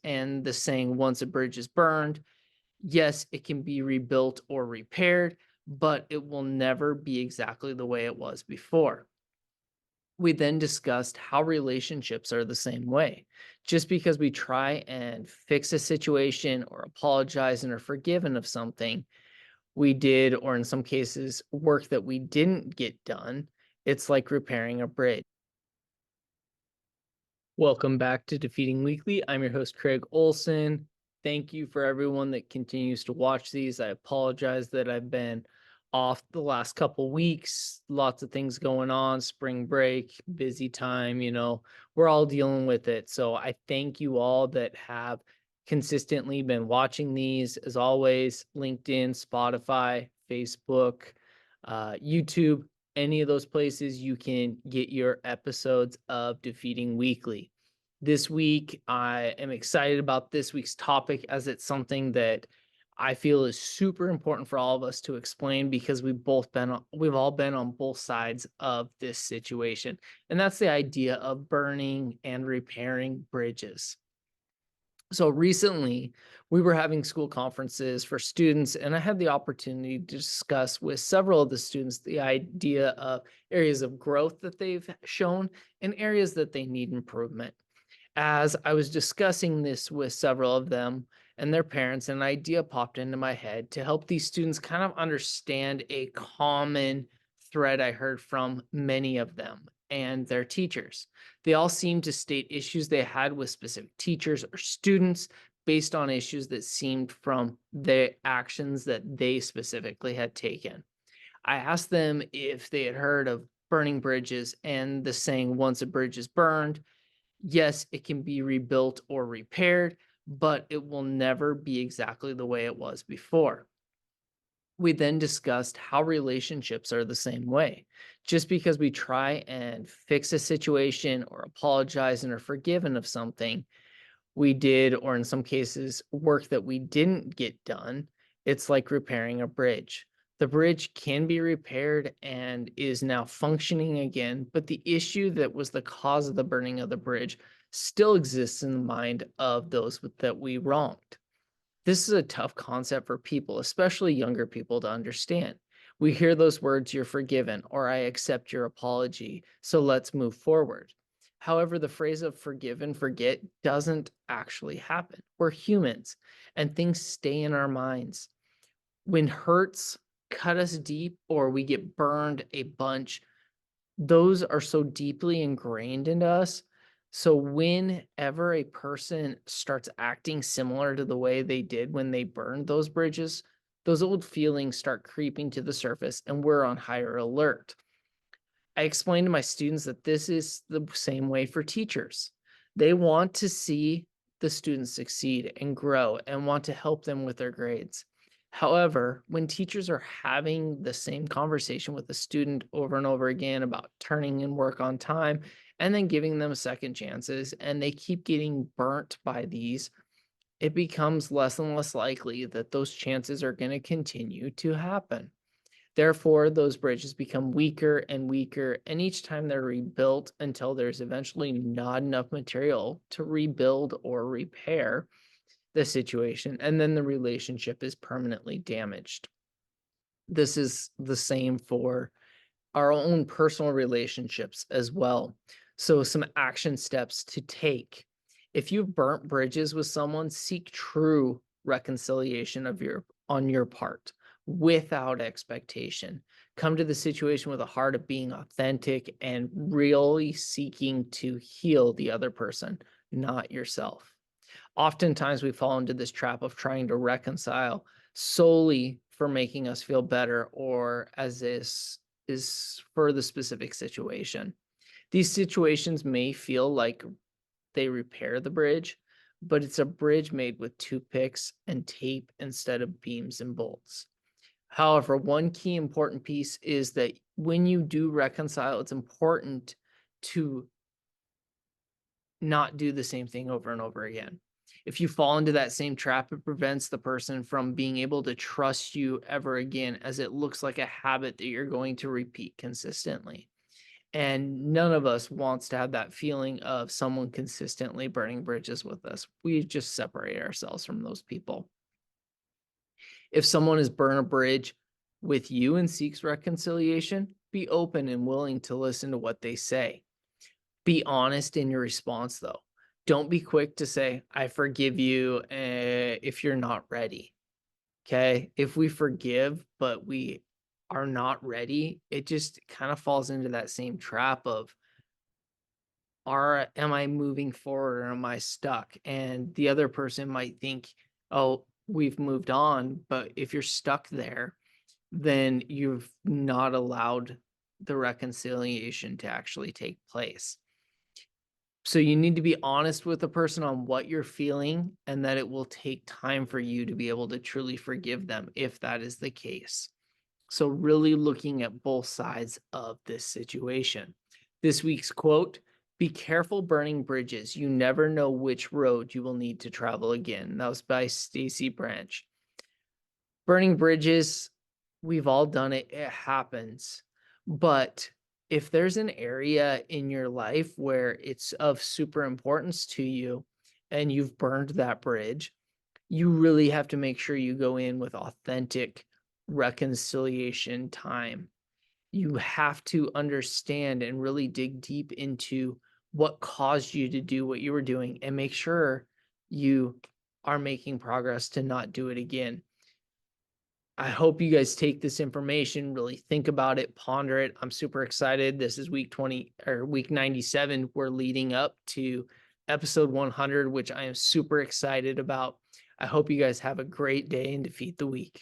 and the saying, once a bridge is burned, yes, it can be rebuilt or repaired, but it will never be exactly the way it was before. We then discussed how relationships are the same way. Just because we try and fix a situation or apologize and are forgiven of something we did, or in some cases, work that we didn't get done, it's like repairing a bridge. Welcome back to Defeating Weekly. I'm your host, Craig Olson. Thank you for everyone that continues to watch these. I apologize that I've been off the last couple weeks. Lots of things going on, spring break, busy time, we're all dealing with it. So I thank you all that have consistently been watching these. As always, LinkedIn, Spotify, Facebook, YouTube, any of those places you can get your episodes of Defeating Weekly. This week, I am excited about this week's topic as it's something that I feel is super important for all of us to explain because we've all been on both sides of this situation. And that's the idea of burning and repairing bridges. So recently, we were having school conferences for students, and I had the opportunity to discuss with several of the students the idea of areas of growth that they've shown and areas that they need improvement. As I was discussing this with several of them and their parents, an idea popped into my head to help these students kind of understand a common thread I heard from many of them and their teachers. They all seemed to state issues they had with specific teachers or students based on issues that seemed from the actions that they specifically had taken. I asked them if they had heard of burning bridges and the saying, once a bridge is burned, yes, it can be rebuilt or repaired, but it will never be exactly the way it was before. We then discussed how relationships are the same way. Just because we try and fix a situation or apologize and are forgiven of something we did, or in some cases, work that we didn't get done, it's like repairing a bridge. The bridge can be repaired and is now functioning again, but the issue that was the cause of the burning of the bridge still exists in the mind of those that we wronged. This is a tough concept for people, especially younger people, to understand. We hear those words, you're forgiven, or I accept your apology, so let's move forward. However, the phrase of forgive and forget doesn't actually happen. We're humans and things stay in our minds. When hurts cut us deep or we get burned a bunch, those are so deeply ingrained into us. So whenever a person starts acting similar to the way they did when they burned those bridges, those old feelings start creeping to the surface and we're on higher alert. I explained to my students that this is the same way for teachers. They want to see the students succeed and grow and want to help them with their grades. However, when teachers are having the same conversation with the student over and over again about turning in work on time and then giving them second chances, and they keep getting burnt by these, it becomes less and less likely that those chances are going to continue to happen. Therefore, those bridges become weaker and weaker, and each time they're rebuilt until there's eventually not enough material to rebuild or repair the situation, and then the relationship is permanently damaged. This is the same for our own personal relationships as well. So, some action steps to take. If you've burnt bridges with someone, seek true reconciliation of your on your part without expectation. Come to the situation with a heart of being authentic and really seeking to heal the other person, not yourself. Oftentimes we fall into this trap of trying to reconcile solely for making us feel better or as this is for the specific situation. These situations may feel like they repair the bridge, but it's a bridge made with toothpicks and tape instead of beams and bolts. However, one key important piece is that when you do reconcile, it's important to not do the same thing over and over again. If you fall into that same trap, it prevents the person from being able to trust you ever again, as it looks like a habit that you're going to repeat consistently. And none of us wants to have that feeling of someone consistently burning bridges with us. We just separate ourselves from those people. If someone has burned a bridge with you and seeks reconciliation, be open and willing to listen to what they say. Be honest in your response, though. Don't be quick to say, I forgive you if you're not ready. Okay. If we forgive, but we are not ready, it just kind of falls into that same trap of, am I moving forward or am I stuck? And the other person might think, oh, we've moved on. But if you're stuck there, then you've not allowed the reconciliation to actually take place. So you need to be honest with the person on what you're feeling and that it will take time for you to be able to truly forgive them if that is the case. So really looking at both sides of this situation. This week's quote, be careful burning bridges. You never know which road you will need to travel again. That was by Stacy Branch. Burning bridges, we've all done it. It happens. But if there's an area in your life where it's of super importance to you and you've burned that bridge, you really have to make sure you go in with authentic reconciliation time. You have to understand and really dig deep into what caused you to do what you were doing and make sure you are making progress to not do it again. I hope you guys take this information, really think about it, ponder it. I'm super excited. This is week 20 or week 97. We're leading up to episode 100, which I am super excited about. I hope you guys have a great day and defeat the week.